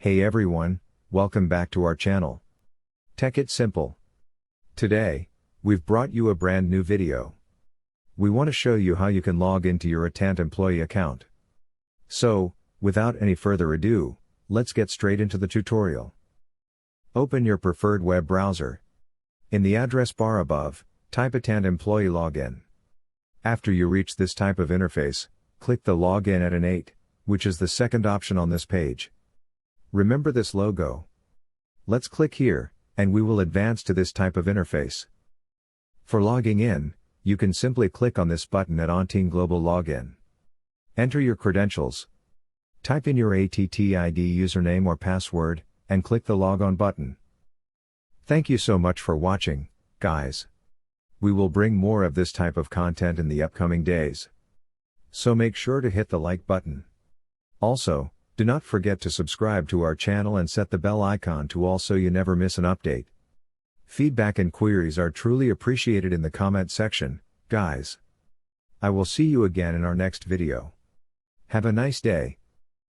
Hey everyone, welcome back to our channel. Tech It Simple. Today, we've brought you a brand new video. We want to show you how you can log into your AT&T employee account. So, without any further ado, let's get straight into the tutorial. Open your preferred web browser. In the address bar above, type AT&T employee login. After you reach this type of interface, click the Login at an 8, which is the second option on this page. Remember this logo. Let's click here, and we will advance to this type of interface. For logging in, you can simply click on this button at AT&T Global Login. Enter your credentials. Type in your AT&T ID username or password, and click the Log On button. Thank you so much for watching, guys. We will bring more of this type of content in the upcoming days. So make sure to hit the like button. Also, do not forget to subscribe to our channel and set the bell icon so you never miss an update. Feedback and queries are truly appreciated in the comment section, guys. I will see you again in our next video. Have a nice day.